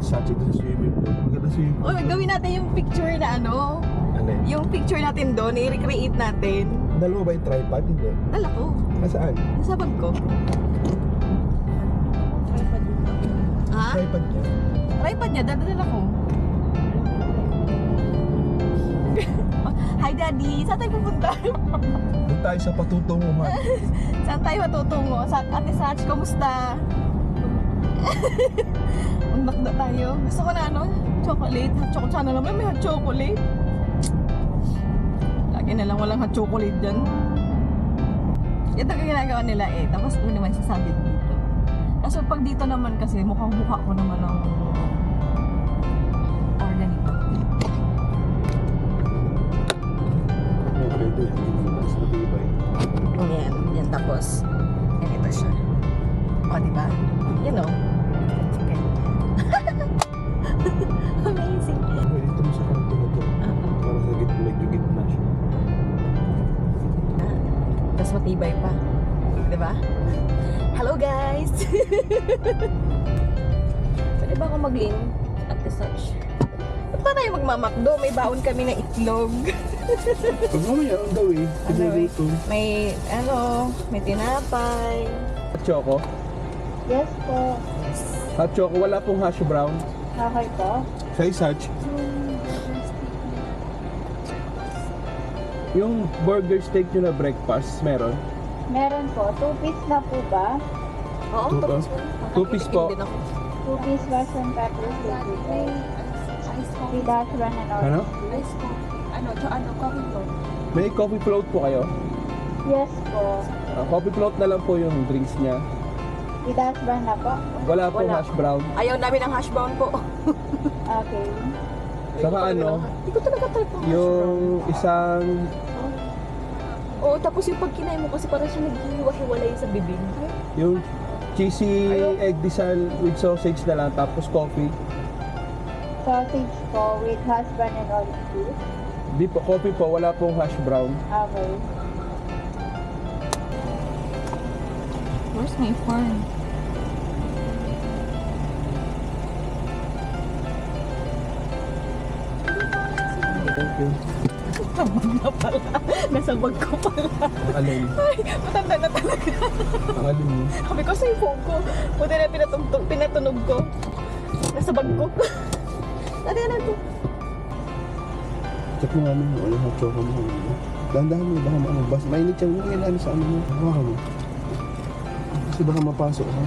Sachi doon sa swimming pool. Maganda swimming pool. Uy, gawin natin yung picture na ano. Ano eh? Yung picture natin doon, i-recreate natin. Dalawa ba yung tripod? Hindi. Dala ko. Nasaan? Nasa bag ko. Ha? Tripod niya. Tripod niya, dala ko. Hi Daddy, saan tayo pupunta? Doon tayo sa patutunguhan. Saan tayo matutungo? Ate Sach, kamusta? Magmakda tayo. Gusto ko na ano? Chocolate. Hot chocolate. Sana naman may hot chocolate. Lagi na lang walang hot chocolate dyan. Ito ang ginagawa nila eh. Tapos ito naman sasabi dito. Kaso pag dito naman kasi mukhang mukha ko naman ng organito. Pwede. Mas matibay. Ayan. Yan tapos. Ganito siya. O diba? Yan o. Amazing. Pwede ito mo sa kanto na to. Para sa medyo gitna siya. Tapos matibay pa. Diba? Hello guys! Pwede ba ako mag-in? At the search. Ba't pa tayo magmamakdo? May baon kami na itlog. Pag mamaya, ang gawin. Ano eh? May, may tinapay. Hot choco? Yes po. Hot choco, wala pong hash brown. Okay po. Sa Isach, Yung burger steak nyo na breakfast, meron? Meron po. 2 piece na po ba? Oo, Two tapos Two piece po. 2 piece rice and pepper steak. Without run and all. ano? Coffee po? May coffee float po kayo? Yes po. Coffee float na lang po yung drinks niya. Without run na po? Wala pong Wala. hash brown. Ayaw namin ng hash brown po. Okay. Saka ano, Hindi ko talaga type ng hash brown. yung isang Oo, tapos yung pag kinain mo kasi parang siya naghihiwa-hiwalay sa bibig. yung cheesy egg disal with sausage na lang, tapos coffee. Sausage po with husband and all cheese. Di po, coffee po, wala pong hash brown. Okay. Where's my phone? Thank you. Sabag na pala. Nasa bag ko pala. Alin? Ay, matanda na talaga. Ang alin mo? Sabi ko sa phone ko. Buti na pinatunog ko. Nasa bag ko. Dati na ito. Check mo ano mo. Ano hot choco mo. Dahan-dahan mo. Baka maanong. Mainit yung ano sa ano mo. Hawakan mo. Kasi baka mapasok ha.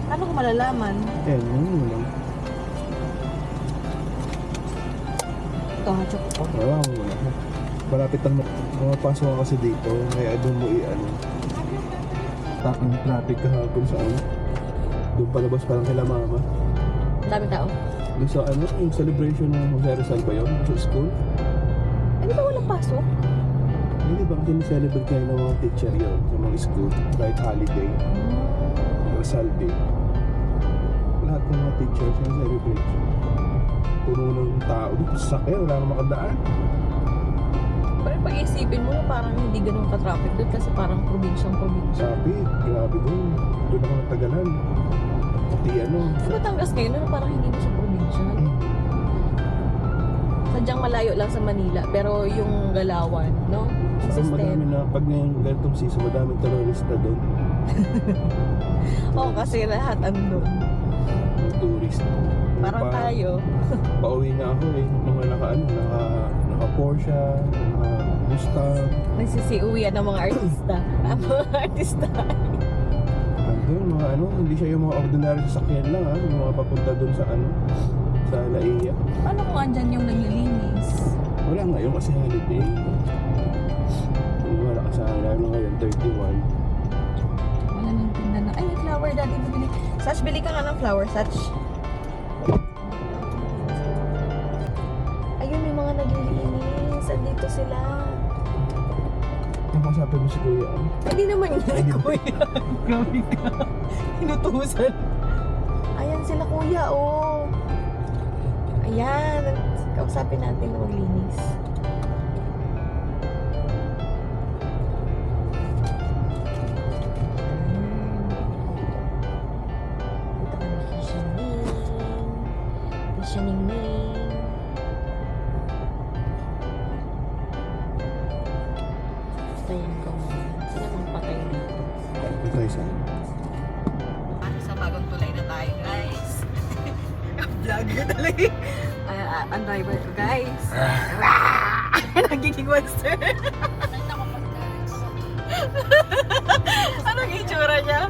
Ano ko malalaman? Ayan, ano lang. Ito, hachok ko. Hawakan mo lang. Malapit lang mapasok ka kasi dito. Kaya doon mo i-ano. Takang traffic kahapon sa ano. Doon palabas parang kila mama. Ang daming tao. Doon sa ano, yung celebration ng Jose Rizal ba yun? Sa school? Ano ba walang pasok? Hindi ba kasi celebrate kayo ng mga teacher yun sa mga school? Kahit holiday, Rizal Day. Lahat ng mga teachers yung celebrate. Puno ng tao. Dito sa sakyan, wala nang makadaan. Pero pag-isipin mo, parang hindi ganun ka-traffic doon kasi parang probinsyang-probinsya. Sabi, grabe doon. Doon ako natagalan. Pati ano. Sa Batangas ngayon, ano, parang hindi na siya probinsya. Sadyang malayo lang sa Manila, pero yung Galawan, no? Saka madami System. na, pag ngayong ganitong season, madaming terorista doon. Oo, kasi lahat andun. Mga tourist. Parang tayo. Pauwi na ako eh. Mga naka Porsche, naka Mustang. Nagsisiuwian ng mga artista. Ang mga artista. Andun, mga ano, hindi siya yung mga ordinary sasakyan lang ha. Yung mga papunta doon sa ano, sa Laia. Paano kung andyan yung naglilinis? Wala ngayon kasi holiday. Wala kasi lalo ngayon, 31. Wala nang tinda na. Ay, may flower dati bibili. Sach, bili ka nga ng flower, Sach. Ayun, may mga naglilinis. Andito sila. Yung kausapin mo si Kuya, ano? Hindi naman yun, Ay, hindi. kuya. Grabe ka. Inutusan. Ayan sila, kuya, oh. Ayan. Kausapin natin na maglinis. Dito kami kikinis. si Ningning. Patayin ko muna. Sino mong patay dito? Okay, saan? Sa bagong tulay na tayo, guys. Vlogger talaga. Ang driver ko, guys. Nagiging monster. Anong itsura niya?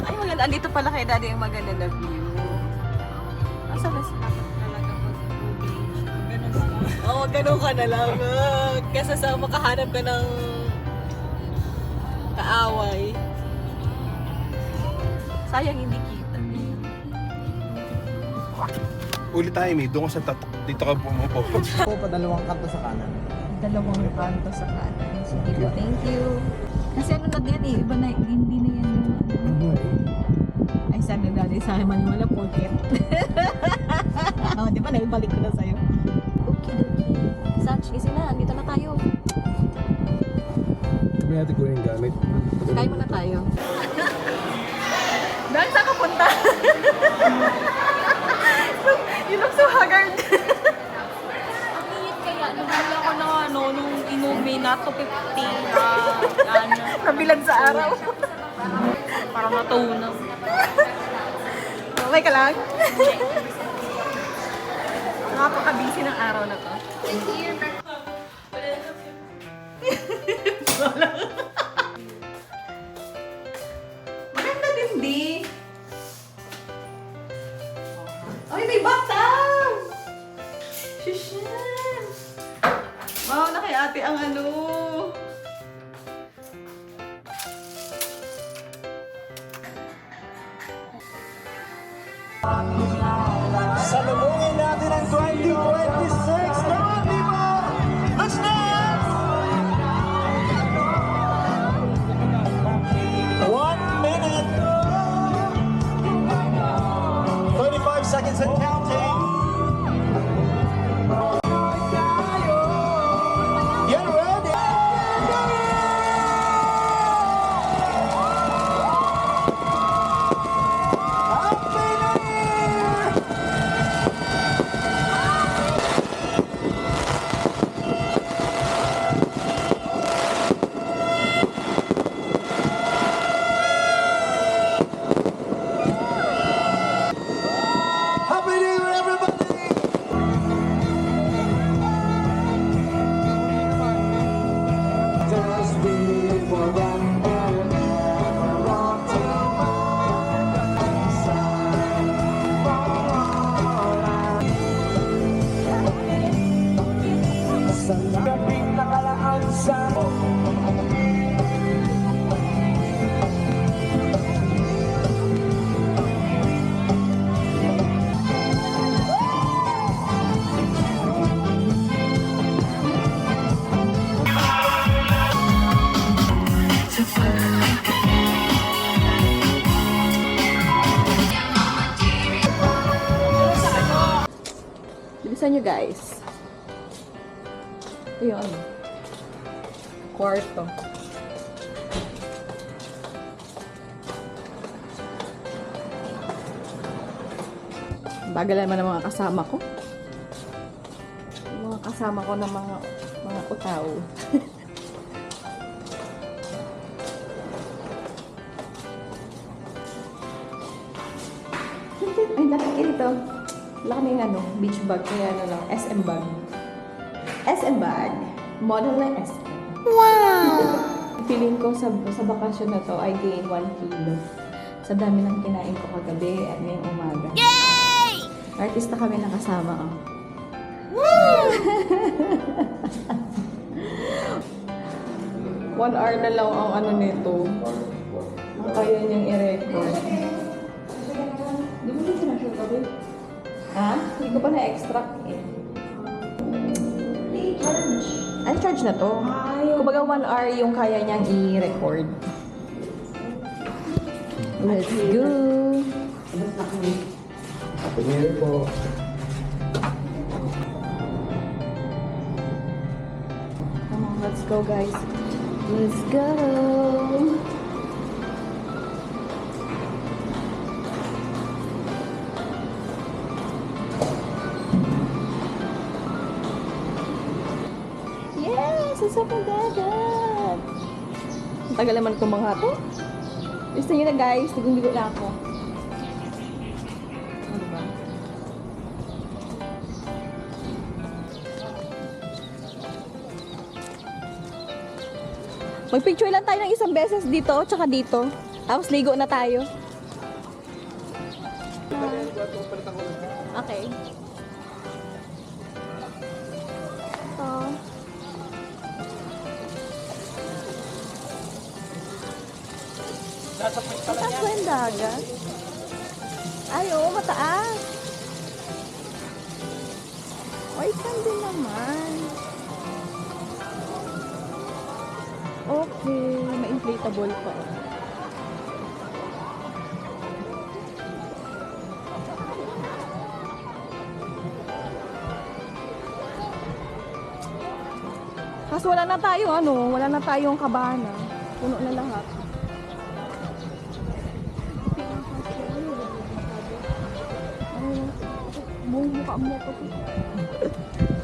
Ay, maganda. Andito pala kay Daddy yung maganda na view. Asa na sila? Talaga po sa tubig. Oo, ganun ka na lang. Kesa sa makahanap ka ng kaaway. Sayang hindi kita. Ulit tayo, May. Doon ka sa tatak. Dito ka pumupo. Po, padalawang kanto sa kanan. Dalawang kanto sa kanan. Sige po, thank you. Kasi ano na din eh, iba na, hindi na yan yung ano. Ay, sabi na dati sa akin maniwala, porket. Oh, di ba, naibalik ko na sa'yo. Okay, okay. Satch, kasi na, andito na tayo. Sabi natin ko yung gamit. Kain muna tayo. Dahil saan ka punta? You look so haggard. Ang init kaya, nabula ko na ano, nung inuwi na 250 na ano. Nabilan sa araw. Parang natunaw. Okay ka lang? Napaka-busy ng araw na to. Maganda din, di. Ay, may batang! Shushan! Wow, na kay ate ang ano. Salubungin natin ang 2026! Come on, people! Let's dance! 1 minute, 35 seconds and counting. Get ready! Happy New Year! Happy New Year, everybody! Just before that end, want to sa gabing nakalaan sa Bilisan nyo guys. Ito yung ano, kwarto. Bagalan naman ng mga kasama ko. Yung mga kasama ko ng mga utaw. Ay, nakikita ito. Wala kaming ano, beach bag, kaya ano lang, SM bag. SM bag. Model na SM. Wow! Feeling ko sa bakasyon na to, I gain 1 kilo. Sa dami ng kinain ko kagabi at ngayong umaga. Yay! Artista kami nakasama. Oh. Woo! 1 hour na lang ang ano nito. Ang kaya niyang i-record. Di mo din sinashoot ka, babe? Ha? Hindi ko pa na-extract eh. Uncharge na to. Kumbaga 1 hour yung kaya niyang i-record. Let's go! Happy New Year po. Come on, let's go guys. Let's go! sa pagdagat. Ang tagal naman itong mga to. Gusto nyo na guys, ligo na ako. Ano ba? Magpicture lang tayo ng isang beses dito, tsaka dito. Tapos ligo na tayo. Okay. Ito. Mataas ba yung dagat? Ay, oo, mataas. White sand din naman. Okay, may inflatable pa. Kaso wala na tayo, wala na tayong kabana. Puno na lahat. Mukha mo ko.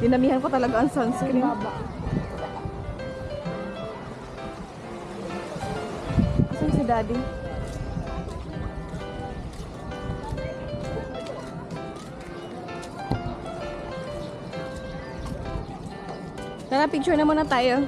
Dinamihan ko talaga ang sunscreen. Saan si Daddy? Tara, picture na muna tayo.